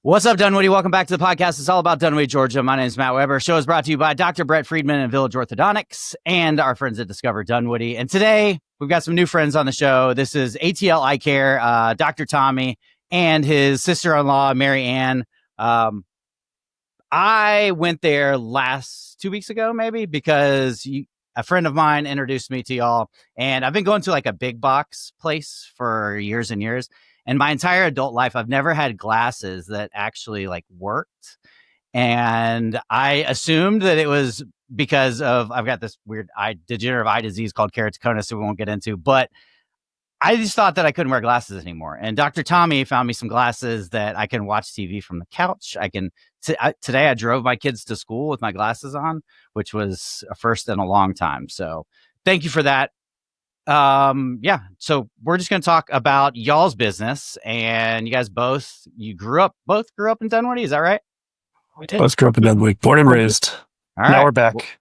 What's up, Dunwoody? Welcome back to the podcast. It's all about Dunwoody, Georgia. My name is Matt Weber. Show is brought to you by Dr. Brett Friedman and Village Orthodontics and our friends at Discover Dunwoody. And today we've got some new friends on the show. This is ATL Eyecare, Dr. Tommy and his sister-in-law, Mary Anne. I went there 2 weeks ago, maybe, because a friend of mine introduced me to y'all. And I've been going to like a big box place for years and years. And my entire adult life, I've never had glasses that actually like worked. And I assumed that it was because I've got this weird degenerative eye disease called keratoconus that we won't get into. But I just thought that I couldn't wear glasses anymore. And Dr. Tommy found me some glasses that I can watch TV from the couch. Today I drove my kids to school with my glasses on, which was a first in a long time. So thank you for that. So we're just going to talk about y'all's business, and you guys both grew up in Dunwoody. Is that right? We did. Both grew up in Dunwoody, born and raised. All right. Now we're back.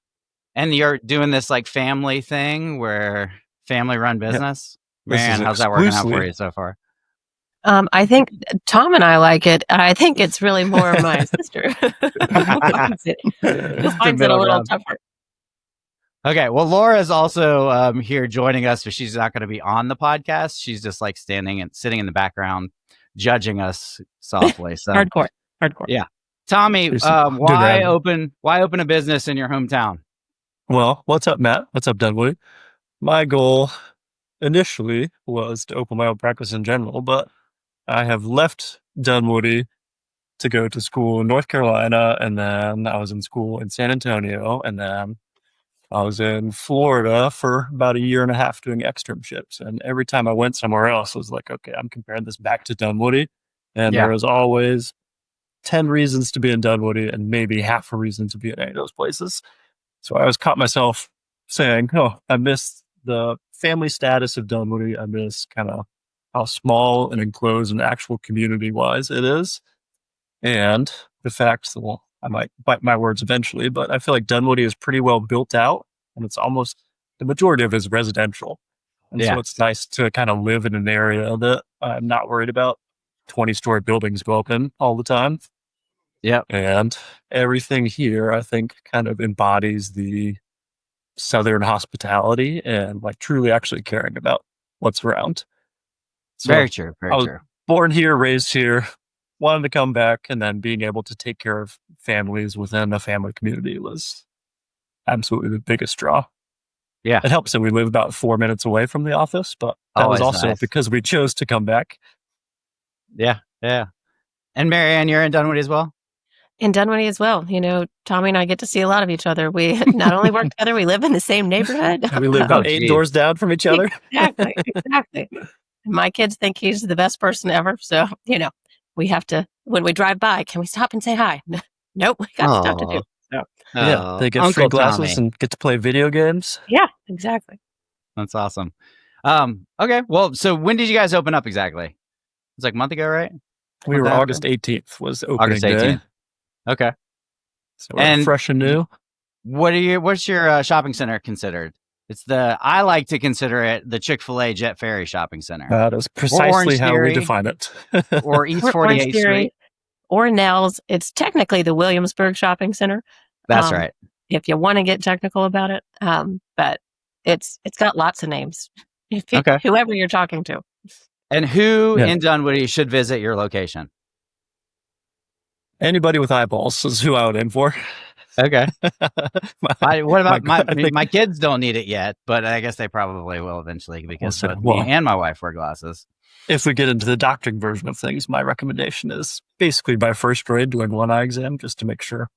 And you're doing this like family thing where family run business. Yep. Man, how's that working out for you so far? I think Tom and I like it. I think it's really more my sister who finds it a little tougher. Okay, well, Laura's also here joining us, but she's not going to be on the podcast. She's just like standing and sitting in the background, judging us softly. So hardcore. Yeah, Tommy, why open a business in your hometown? Well, what's up, Matt? What's up, Dunwoody? My goal initially was to open my own practice in general, but I have left Dunwoody to go to school in North Carolina, and then I was in school in San Antonio, and then I was in Florida for about a year and a half doing externships. And every time I went somewhere else, I was like, okay, I'm comparing this back to Dunwoody. And there was always 10 reasons to be in Dunwoody and maybe half a reason to be in any of those places. So I always caught myself saying, oh, I miss the family status of Dunwoody. I miss kind of how small and enclosed and actual community-wise it is. And the fact that, well, I might bite my words eventually, but I feel like Dunwoody is pretty well built out, and it's almost the majority of it is residential. And so it's nice to kind of live in an area that I'm not worried about 20-story buildings go up in all the time. Yeah. And everything here, I think, kind of embodies the Southern hospitality and like truly actually caring about what's around. So very true. Very true. Born here, raised here. Wanted to come back, and then being able to take care of families within a family community was absolutely the biggest draw. Yeah. It helps that we live about 4 minutes away from the office, but that was also nice because we chose to come back. Yeah. Yeah. And Mary Anne, you're in Dunwoody as well? In Dunwoody as well. You know, Tommy and I get to see a lot of each other. We not only work together, we live in the same neighborhood. We live about 8 doors down from each other. Exactly. My kids think he's the best person ever. So, you know, we have to, when we drive by, can we stop and say hi? Nope, we got stuff to do. So. Yeah, they get free glasses and get to play video games. Yeah, exactly. That's awesome. Okay, well, so when did you guys open up exactly? It was like a month ago, right? We were August 18th was opening August 18th. day. Okay. So we're fresh and new. What's your shopping center considered? I like to consider it the Chick-fil-A Jet Ferry Shopping Center. That is precisely how we define it. Or East 48th Street. Or Nels. It's technically the Williamsburg Shopping Center. That's right. If you want to get technical about it. But it's got lots of names. Whoever you're talking to. And who in Dunwoody should visit your location? Anybody with eyeballs is who I would aim for. Okay. My kids don't need it yet, but I guess they probably will eventually because me and my wife wear glasses. If we get into the doctoring version of things, my recommendation is basically by first grade doing one eye exam just to make sure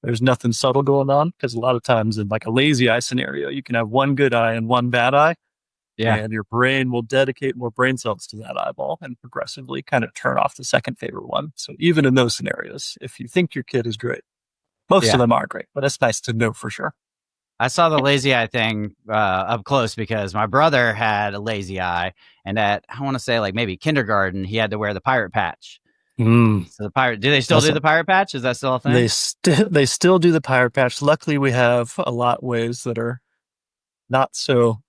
there's nothing subtle going on. Because a lot of times in like a lazy eye scenario, you can have one good eye and one bad eye. Yeah. And your brain will dedicate more brain cells to that eyeball and progressively kind of turn off the second favorite one. So even in those scenarios, if you think your kid is great, most of them are great, but it's nice to know for sure. I saw the lazy eye thing up close because my brother had a lazy eye, and at, I want to say like maybe kindergarten, he had to wear the pirate patch. So the pirate, do they still do the pirate patch? Is that still a thing? They still do the pirate patch. Luckily, we have a lot ways that are not so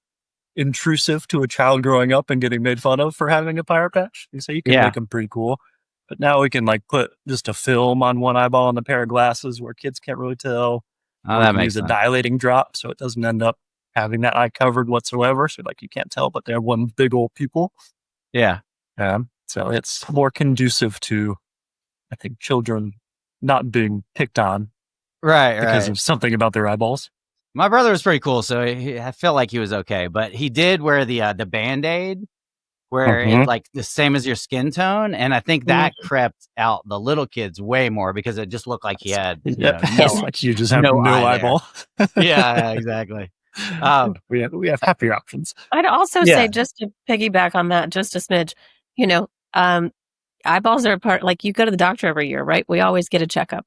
intrusive to a child growing up and getting made fun of for having a pirate patch. So you can make them pretty cool. But now we can like put just a film on one eyeball on a pair of glasses where kids can't really tell. Oh, Or we that can makes use a sense. dilating drop so it doesn't end up having that eye covered whatsoever. So like you can't tell, but they're one big old pupil. Yeah. So it's more conducive to, I think, children not being picked on Right. because Right. of something about their eyeballs. My brother was pretty cool, so I felt like he was okay. But he did wear the Band-Aid, where it's like the same as your skin tone, and I think that crept out the little kids way more because it just looked like he had It's like you just have no no eye there. eyeball. Yeah, exactly. We have happier options. I'd also Yeah. say, just to piggyback on that, just a smidge, eyeballs are a part, like you go to the doctor every year, right? We always get a checkup.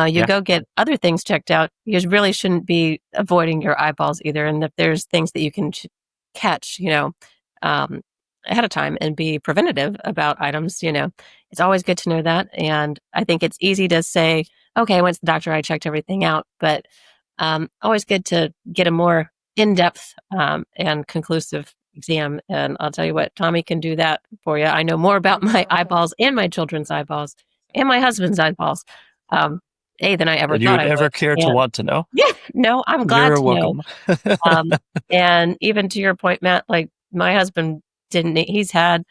You go get other things checked out. You really shouldn't be avoiding your eyeballs either. And if there's things that you can catch, ahead of time and be preventative about items, it's always good to know that. And I think it's easy to say, okay, I went to the doctor, I checked everything out, but always good to get a more in-depth and conclusive exam. And I'll tell you what, Tommy can do that for you. I know more about my eyeballs and my children's eyeballs and my husband's eyeballs, than I ever And you thought would I ever would. care to want to know? Yeah, no, I'm glad You're to know. welcome. And even to your point, Matt, like my husband he's had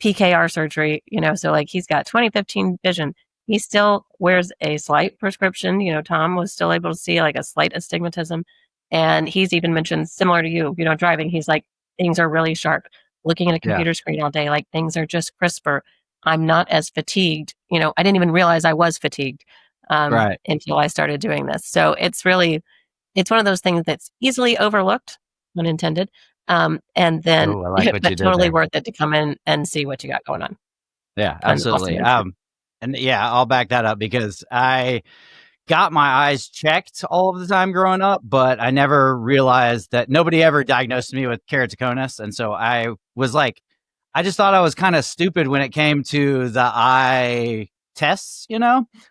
PKR surgery, so like he's got 20/15 vision. He still wears a slight prescription. Tom was still able to see like a slight astigmatism. And he's even mentioned, similar to you, driving, he's like, things are really sharp. Looking at a computer screen all day, like things are just crisper. I'm not as fatigued. I didn't even realize I was fatigued until I started doing this. So it's one of those things that's easily overlooked, unintended. And then, Ooh, I like what but you did totally there. worth it to come in and see what you got going on. Yeah, And also absolutely. mention- And yeah, I'll back that up because I got my eyes checked all of the time growing up, but I never realized that nobody ever diagnosed me with keratoconus. And so I was like, I just thought I was kind of stupid when it came to the eye tests,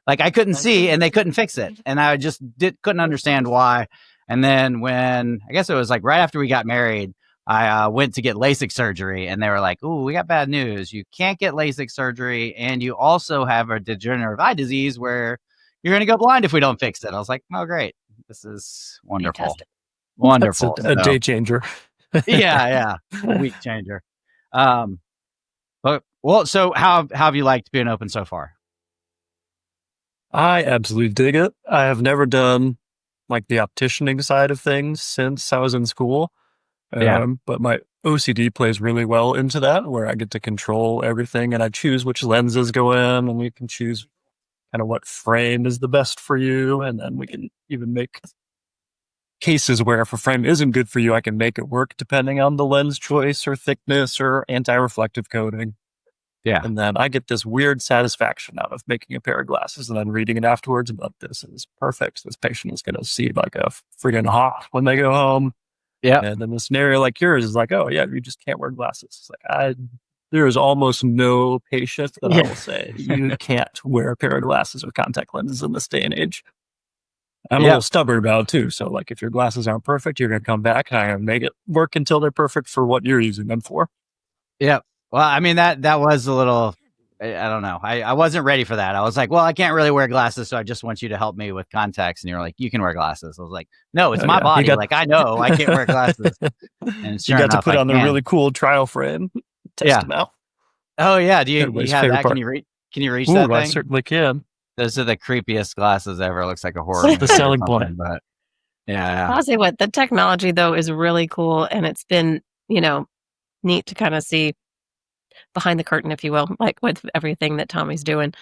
like I couldn't see and they couldn't fix it. And I just couldn't understand why. And then when I guess it was like right after we got married, I went to get LASIK surgery and they were like, "Ooh, we got bad news. You can't get LASIK surgery. And you also have a degenerative eye disease where you're going to go blind if we don't fix it." I was like, "Oh, great. This is wonderful." Fantastic. Wonderful. That's a day changer. Yeah. A week changer. So how have you liked being open so far? I absolutely dig it. I have never done like the opticianing side of things since I was in school. But my OCD plays really well into that, where I get to control everything and I choose which lenses go in, and we can choose kind of what frame is the best for you. And then we can even make cases where if a frame isn't good for you, I can make it work depending on the lens choice or thickness or anti-reflective coating. Yeah. And then I get this weird satisfaction out of making a pair of glasses and then reading it afterwards about this is perfect. This patient is going to see like a friggin' hawk when they go home. Yeah. And then the scenario like yours is like, oh yeah, you just can't wear glasses. It's like there is almost no patient that I will say you can't wear a pair of glasses or contact lenses in this day and age. I'm a little stubborn about it too. So like if your glasses aren't perfect, you're going to come back and I'm going to make it work until they're perfect for what you're using them for. Yeah. Well, I mean, that was a little, I don't know. I wasn't ready for that. I was like, well, I can't really wear glasses, so I just want you to help me with contacts. And you're like, you can wear glasses. I was like, no, it's my body. Like, I know I can't wear glasses. And sure you got enough, to put I on a really cool trial frame, test them out. Oh, yeah. Do you have that? Part. Can you reach that thing? I certainly can. Those are the creepiest glasses ever. It looks like a horror movie. The selling point. But yeah. I'll say what, the technology though is really cool, and it's been, neat to kind of see behind the curtain, if you will, like with everything that Tommy's doing.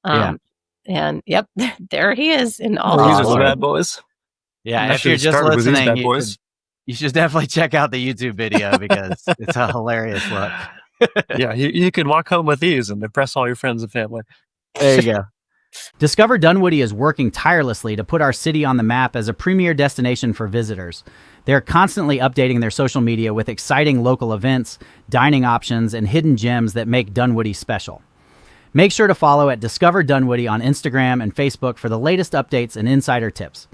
And yep, there he is in all these his are the glory. bad boys. Yeah, if you're just listening, you should definitely check out the YouTube video because it's a hilarious look. Yeah, you can walk home with these and impress all your friends and family. There you go. Discover Dunwoody is working tirelessly to put our city on the map as a premier destination for visitors. They're constantly updating their social media with exciting local events, dining options, and hidden gems that make Dunwoody special. Make sure to follow at Discover Dunwoody on Instagram and Facebook for the latest updates and insider tips.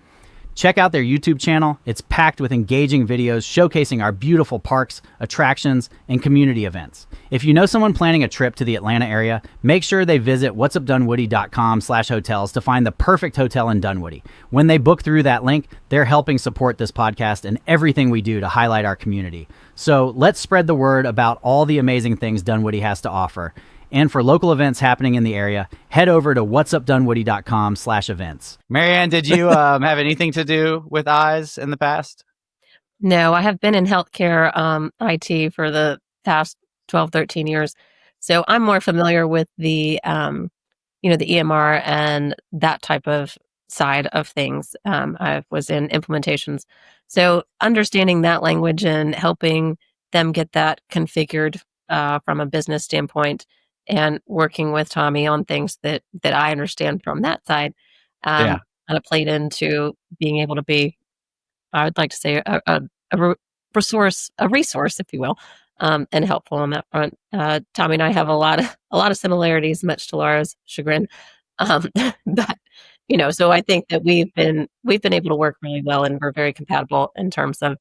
Check out their YouTube channel. It's packed with engaging videos showcasing our beautiful parks, attractions, and community events. If you know someone planning a trip to the Atlanta area, make sure they visit whatsupdunwoody.com/hotels to find the perfect hotel in Dunwoody. When they book through that link, they're helping support this podcast and everything we do to highlight our community. So let's spread the word about all the amazing things Dunwoody has to offer. And for local events happening in the area, head over to whatsupdunwoody.com/events. Mary Anne, did you have anything to do with eyes in the past? No, I have been in healthcare IT for the past 12, 13 years. So I'm more familiar with the EMR and that type of side of things. I was in implementations. So understanding that language and helping them get that configured from a business standpoint and working with Tommy on things that I understand from that side kind of played into being able to be, I would like to say, a resource, if you will, and helpful on that front. Tommy and I have a lot of similarities, much to Laura's chagrin. But so I think that we've been able to work really well, and we're very compatible in terms of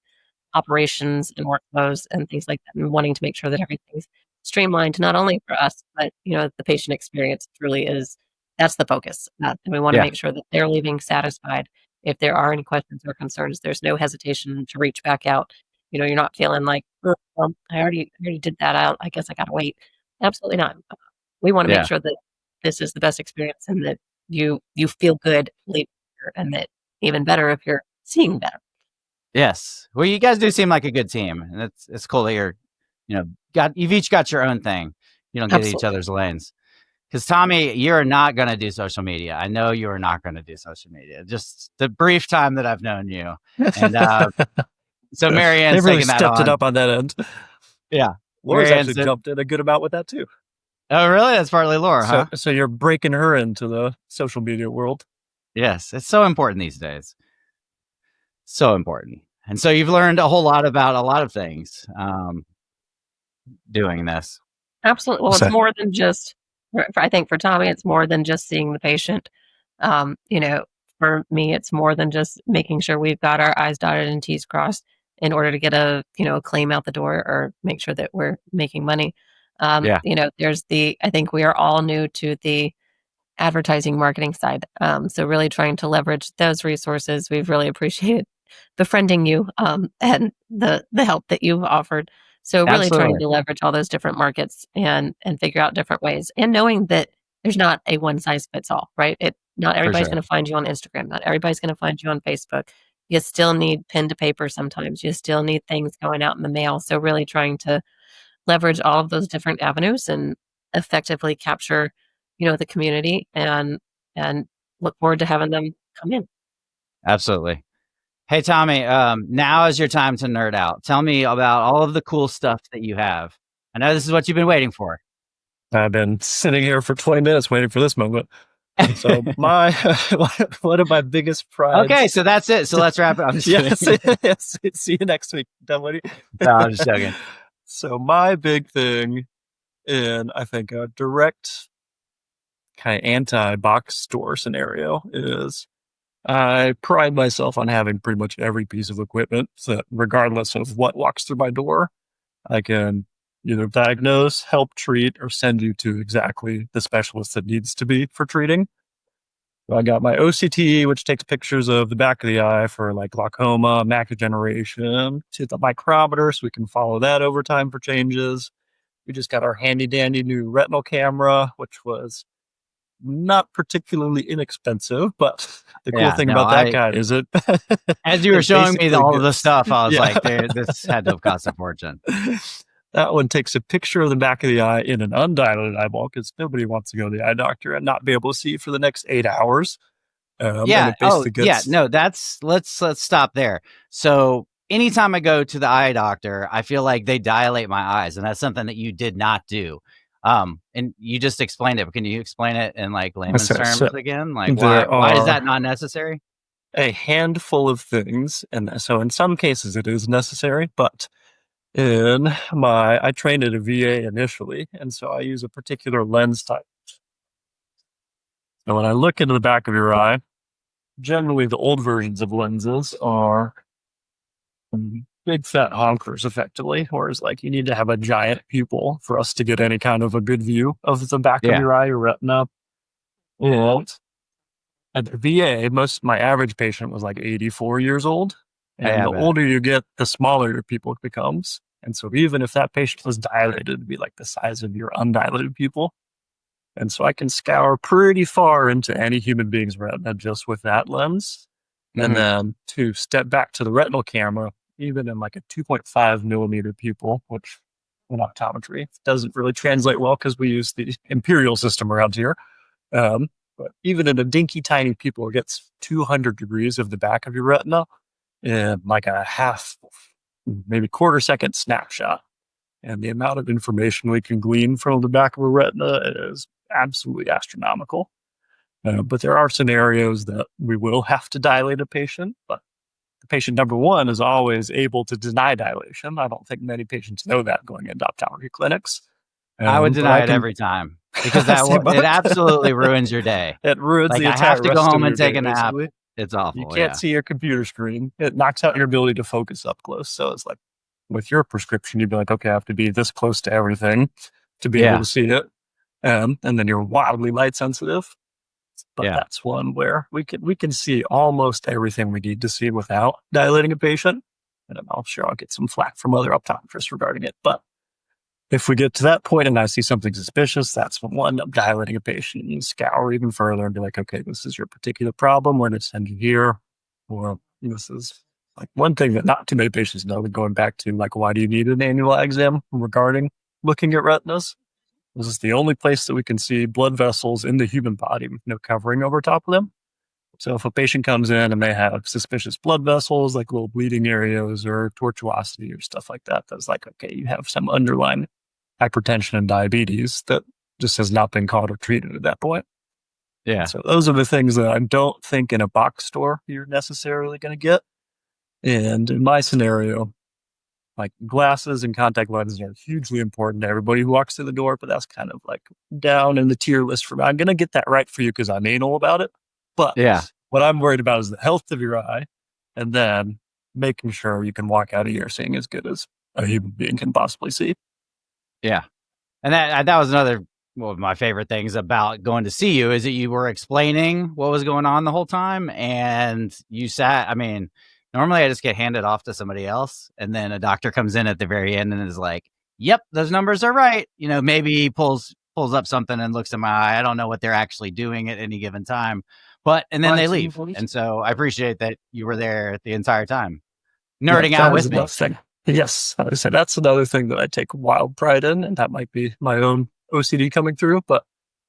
operations and workflows and things like that, and wanting to make sure that everything's streamlined, not only for us, but the patient experience truly is, that's the focus. And we want to make sure that they're leaving satisfied. If there are any questions or concerns, there's no hesitation to reach back out. You're not feeling like, oh, well, I already did that out. I guess I got to wait. Absolutely not. We want to make sure that this is the best experience and that you feel good leaving here, and that even better if you're seeing better. Yes. Well, you guys do seem like a good team, and it's cool that you've each got your own thing. You don't get each other's lanes. Because Tommy, you're not going to do social media. I know you are not going to do social media. Just the brief time that I've known you, and so Mary Ann's they've really taking that stepped on. it up on that end. Yeah, Laura's actually jumped in a good amount with that too. Oh, really? That's partly Laura, huh? So you're breaking her into the social media world. Yes, it's so important these days. So important. And so you've learned a whole lot about a lot of things doing this. Absolutely. Well, it's more than just, I think for Tommy, it's more than just seeing the patient. For me, it's more than just making sure we've got our I's dotted and T's crossed in order to get a claim out the door or make sure that we're making money. I think we are all new to the advertising marketing side. So really trying to leverage those resources. We've really appreciated befriending you and the help that you've offered. So really trying to leverage all those different markets and figure out different ways, and knowing that there's not a one size fits all, right? Not everybody's going to find you on Instagram. Not everybody's going to find you on Facebook. You still need pen to paper sometimes. You still need things going out in the mail. So really trying to leverage all of those different avenues and effectively capture, the community and look forward to having them come in. Absolutely. Hey, Tommy, now is your time to nerd out. Tell me about all of the cool stuff that you have. I know this is what you've been waiting for. I've been sitting here for 20 minutes waiting for this moment. So one of my biggest prides. Okay, so that's it. So let's wrap it up. Yes. See you next week, Dunwoody. No, I'm just joking. So my big thing in, I think, a direct kind of anti-box store scenario is I pride myself on having pretty much every piece of equipment that, regardless of what walks through my door, I can either diagnose, help treat, or send you to exactly the specialist that needs to be for treating. So I got my OCT, which takes pictures of the back of the eye for like glaucoma, macular degeneration, to the micrometer, so we can follow that over time for changes. We just got our handy dandy new retinal camera, which was not particularly inexpensive, but the cool thing about that guy is it. As you were showing me all of the stuff, I was like, this had to have cost a fortune. That one takes a picture of the back of the eye in an undilated eyeball, because nobody wants to go to the eye doctor and not be able to see for the next 8 hours. Let's stop there. So anytime I go to the eye doctor, I feel like they dilate my eyes, and that's something that you did not do. And you just explained it, but can you explain it in like layman's terms again? Like why is that not necessary? A handful of things. And so in some cases it is necessary, but I trained at a VA initially. And so I use a particular lens type. So when I look into the back of your eye, generally the old versions of lenses are big fat honkers, effectively, whereas like you need to have a giant pupil for us to get any kind of a good view of the back of Yeah. your eye, your retina. And at the VA, my average patient was like 84 years old. And I the bet. older you get, the smaller your pupil becomes. And so even if that patient was dilated, it'd be like the size of your undilated pupil. And so I can scour pretty far into any human being's retina just with that lens. And then to step back to the retinal camera, even in like a 2.5 millimeter pupil, which in optometry doesn't really translate well because we use the imperial system around here. But even in a dinky tiny pupil, it gets 200 degrees of the back of your retina in like a half, maybe quarter second snapshot. And the amount of information we can glean from the back of a retina is absolutely astronomical. But there are scenarios that we will have to dilate a patient, but the patient number one is always able to deny dilation. I don't think many patients know that going into optometry clinics. I would deny it every time because it absolutely ruins your day. It ruins like the I entire have to go rest home of and your take day, a nap. basically. It's awful. You can't see your computer screen. It knocks out your ability to focus up close. So it's like with your prescription, you'd be like, okay, I have to be this close to everything to be able to see it. And then you're wildly light sensitive. But that's one where we can see almost everything we need to see without dilating a patient. And I'm sure I'll get some flack from other optometrists regarding it. But if we get to that point and I see something suspicious, that's when we'll end up dilating a patient and scour even further and be like, okay, this is your particular problem. We're going to send you here. Or this is like one thing that not too many patients know, going back to like, why do you need an annual eye exam regarding looking at retinas? This is the only place that we can see blood vessels in the human body with no covering over top of them. So if a patient comes in and they have suspicious blood vessels, like little bleeding areas or tortuosity or stuff like that, that's like, okay, you have some underlying hypertension and diabetes that just has not been caught or treated at that point. Yeah. So those are the things that I don't think in a box store you're necessarily going to get. And in my scenario, like glasses and contact lenses are hugely important to everybody who walks through the door, but that's kind of like down in the tier list for me. I'm going to get that right for you because I'm anal about it. But what I'm worried about is the health of your eye and then making sure you can walk out of here seeing as good as a human being can possibly see. Yeah. And that was another one of my favorite things about going to see you is that you were explaining what was going on the whole time. And you sat, I mean, normally I just get handed off to somebody else. And then a doctor comes in at the very end and is like, yep, those numbers are right. You know, maybe he pulls up something and looks at my eye. I don't know what they're actually doing at any given time. And then they leave. And so I appreciate that you were there the entire time, nerding out with me. Yes, I would say that's another thing that I take wild pride in, and that might be my own OCD coming through, but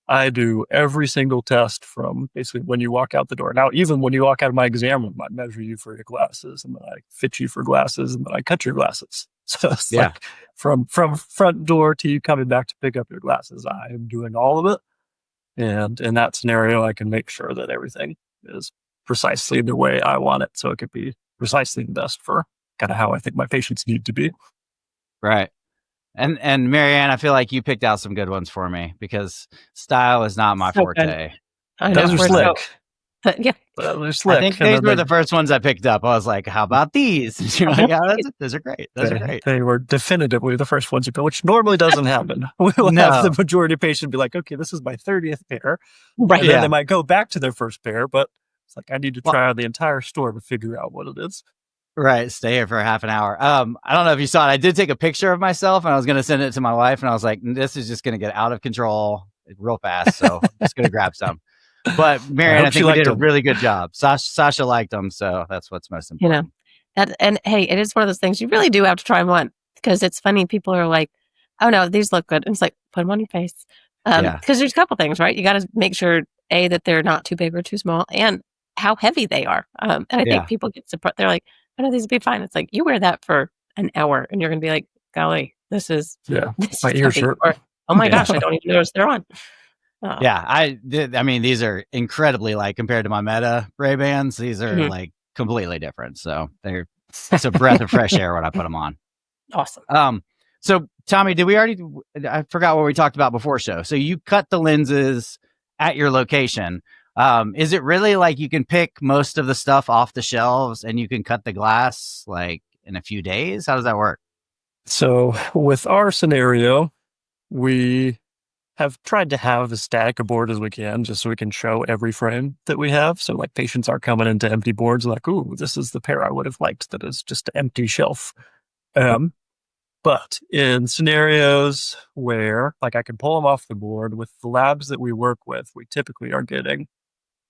I do every single test from basically when you walk out the door. Now, even when you walk out of my exam room, I measure you for your glasses, and then I fit you for glasses, and then I cut your glasses. So it's like from front door to you coming back to pick up your glasses, I am doing all of it. And in that scenario, I can make sure that everything is precisely the way I want it. So it could be precisely the best for kind of how I think my patients need to be. Right. And Mary Anne, I feel like you picked out some good ones for me because style is not my forte. Those are slick. Yeah. They're slick. I think these were the first ones I picked up. I was like, how about these? You're like, those are great. Those are great. They were definitively the first ones you picked, which normally doesn't happen. We'll have the majority of patients be like, okay, this is my 30th pair. Right. And then they might go back to their first pair, but it's like, I need to try out the entire store to figure out what it is. Right. Stay here for half an hour. I don't know if you saw it. I did take a picture of myself and I was going to send it to my wife and I was like, this is just going to get out of control real fast. So I'm just going to grab some. But Mary Anne, I think we did a really good job. Sasha liked them. So that's what's most important. You know, and hey, it is one of those things you really do have to try one because it's funny. People are like, oh no, these look good. And it's like, put them on your face. Because there's a couple things, right? You got to make sure that they're not too big or too small and how heavy they are. And I think people get surprised. They're like, oh no, these will be fine. It's like, you wear that for an hour and you're going to be like, golly, this is my ears hurt. Or, oh my gosh, I don't even notice they're on. I mean, these are incredibly like compared to my Meta Ray-Bans. These are like completely different. So it's a breath of fresh air when I put them on. Awesome. So Tommy, I forgot what we talked about before show. So you cut the lenses at your location. Is it really like you can pick most of the stuff off the shelves and you can cut the glass like in a few days? How does that work? So with our scenario, we have tried to have as static a board as we can, just so we can show every frame that we have. So like patients aren't coming into empty boards like, ooh, this is the pair I would have liked that is just an empty shelf. But in scenarios where like I can pull them off the board with the labs that we work with, we typically are getting,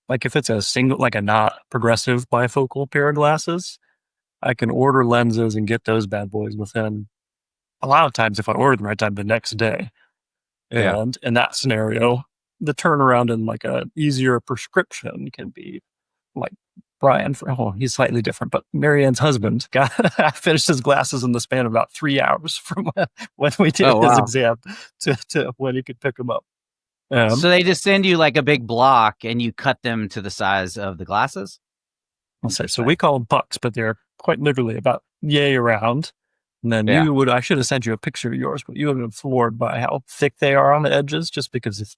like if it's a single, like a not progressive bifocal pair of glasses, I can order lenses and get those bad boys within, a lot of times if I order them right time, the next day. Yeah. And in that scenario, the turnaround in like a easier prescription can be like Brian, he's slightly different, but Mary Ann's husband finished his glasses in the span of about 3 hours from when we did Oh, his wow. exam to when he could pick them up. So they just send you like a big block and you cut them to the size of the glasses? I'll say, so we call them pucks, but they're quite literally about yay around. And then I should have sent you a picture of yours, but you would have been floored by how thick they are on the edges, just because it's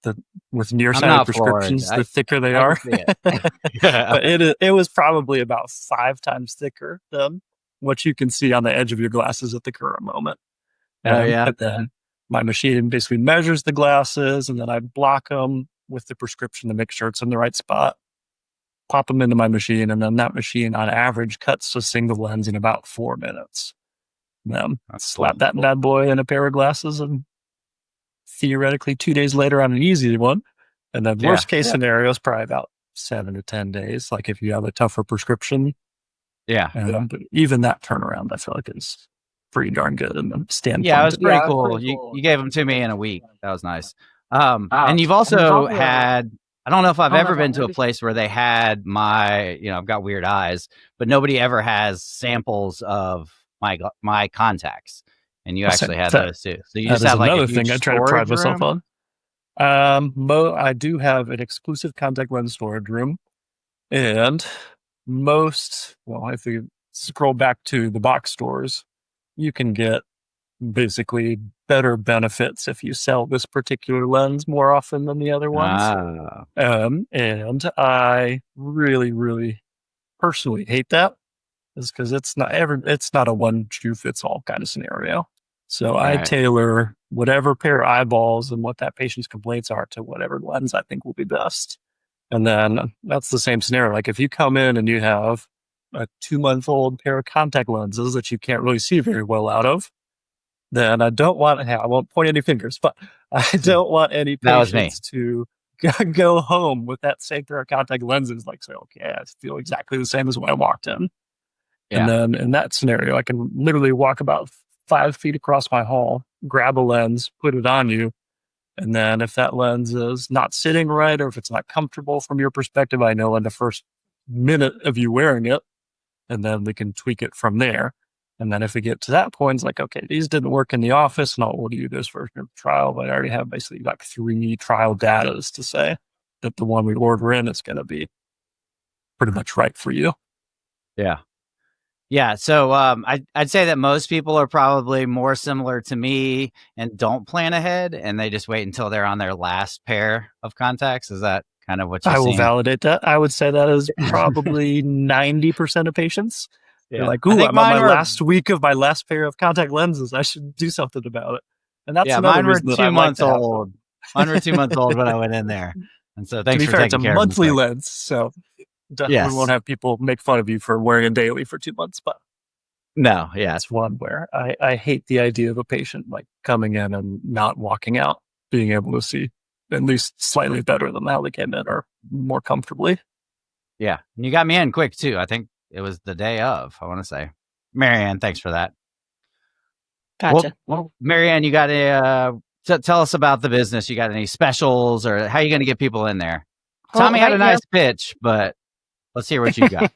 with nearsighted prescriptions, the thicker they are. But it was probably about 5 times thicker than what you can see on the edge of your glasses at the current moment. And then my machine basically measures the glasses, and then I block them with the prescription to make sure it's in the right spot, pop them into my machine, and then that machine on average cuts a single lens in about 4 minutes. Slap that bad boy in a pair of glasses, and theoretically 2 days later on an easy one. And then worst case scenario is probably about 7 to 10 days, like if you have a tougher prescription. But even that turnaround, I feel like is pretty darn good. And it was pretty cool. You gave them to me in a week. That was nice. And you've also had, I don't know if I've ever been to a place where they had my, I've got weird eyes, but nobody ever has samples of my contacts. And you actually had those too. So you just have like another thing I try to pride myself on. I do have an exclusive contact lens storage room, and if you scroll back to the box stores, you can get basically better benefits if you sell this particular lens more often than the other ones. And I really, really personally hate that, is because it's not a one shoe fits all kind of scenario. So I tailor whatever pair of eyeballs and what that patient's complaints are to whatever lens I think will be best. And then that's the same scenario. Like if you come in and you have a 2-month-old pair of contact lenses that you can't really see very well out of, then I won't point any fingers, but I don't want any patients to go home with that same pair of contact lenses, like say, okay, I feel exactly the same as when I walked in. And then in that scenario, I can literally walk about 5 feet across my hall, grab a lens, put it on you. And then if that lens is not sitting right, or if it's not comfortable from your perspective, I know in the first minute of you wearing it, and then we can tweak it from there. And then if we get to that point, it's like, okay, these didn't work in the office, and I'll order you this version of the trial. But I already have basically like 3 trial datas to say that the one we order in is going to be pretty much right for you. Yeah. So I'd say that most people are probably more similar to me and don't plan ahead, and they just wait until they're on their last pair of contacts. Is that kind of what you're seeing? I will validate that. I would say that is probably 90% of patients. They're like, ooh, I'm on my last week of my last pair of contact lenses. I should do something about it. And that's another reason that I like 2 months old. Mine were 2 months old when I went in there. And so thanks for taking care of it. It's a monthly lens, so definitely won't have people make fun of you for wearing it daily for 2 months. But it's one where I hate the idea of a patient like coming in and not walking out, being able to see at least slightly better than how they came in, or more comfortably. Yeah, and you got me in quick too. I think it was the day of, I want to say. Mary Anne, thanks for that. Gotcha. Well, Mary Anne, you got tell us about the business. You got any specials, or how are you going to get people in there? Tommy had a nice pitch, but let's hear what you got.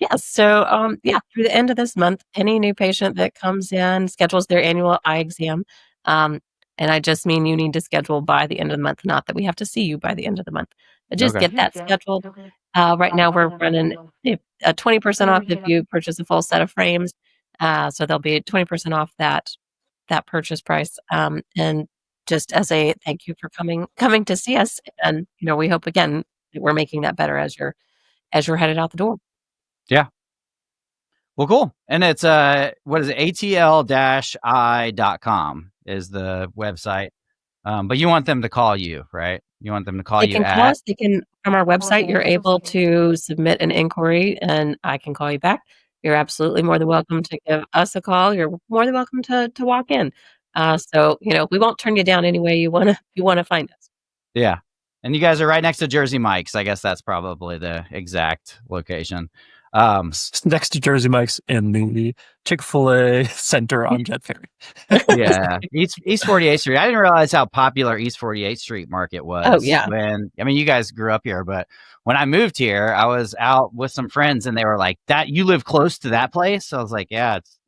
Yes. So, through the end of this month, any new patient that comes in schedules their annual eye exam. And I just mean you need to schedule by the end of the month, not that we have to see you by the end of the month. But just get that scheduled. Right now, we're running a 20% off if you purchase a full set of frames. So there'll be 20% off that purchase price. And just as a thank you for coming to see us. And, we hope, again, we're making that better as you're headed out the door. Yeah. Well, cool. And it's what is it? ATL-I.com is the website. But you want them to call you, right? You want them to call They you can call us. They can, from our website, you're able to submit an inquiry and I can call you back. You're absolutely more than welcome to give us a call. You're more than welcome to walk in. So, we won't turn you down any way you want to find us. Yeah. And you guys are right next to Jersey Mike's. I guess that's probably the exact location. Next to Jersey Mike's in the Chick-fil-A Center on Jet Ferry. Yeah. East 48th Street. I didn't realize how popular East 48th Street Market was. Oh, yeah. You guys grew up here, but when I moved here, I was out with some friends and they were like, "That you live close to that place?" So I was like, "Yeah, it's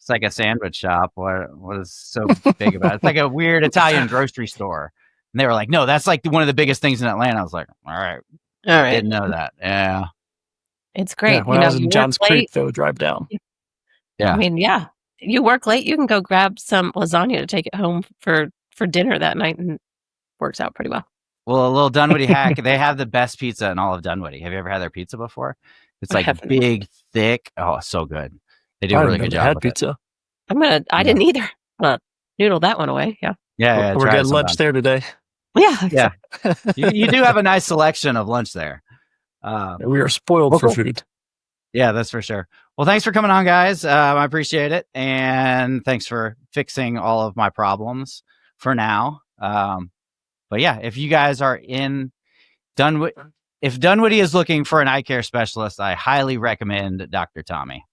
like a sandwich shop. What is so big about it? It's like a weird Italian grocery store." And they were like, "No, that's like one of the biggest things in Atlanta." I was like, "All right. Didn't know that." Yeah. It's great. Yeah, when I was in Johns Creek, they would drive down. Yeah. You work late, you can go grab some lasagna to take it home for dinner that night, and it works out pretty well. Well, a little Dunwoody hack. They have the best pizza in all of Dunwoody. Have you ever had their pizza before? It's like big, thick. Oh, so good. They do a really good job had with pizza. it. I didn't either. Noodle that one away. Yeah. Yeah. We're getting lunch there today. Yeah. Yeah. you do have a nice selection of lunch there. We are spoiled for food. Yeah, that's for sure. Well, thanks for coming on, guys. I appreciate it. And thanks for fixing all of my problems for now. But yeah, if you guys are in Dunwoody, if Dunwoody is looking for an eye care specialist, I highly recommend Dr. Tommy.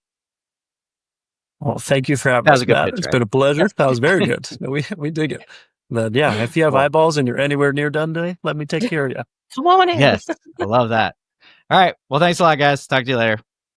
Well, thank you for having us, Matt. It's been a pleasure. That was very good. We dig it. But yeah, if you have eyeballs and you're anywhere near Dundee, let me take care of you. Come on in. Yes, I love that. All right. Well, thanks a lot, guys. Talk to you later.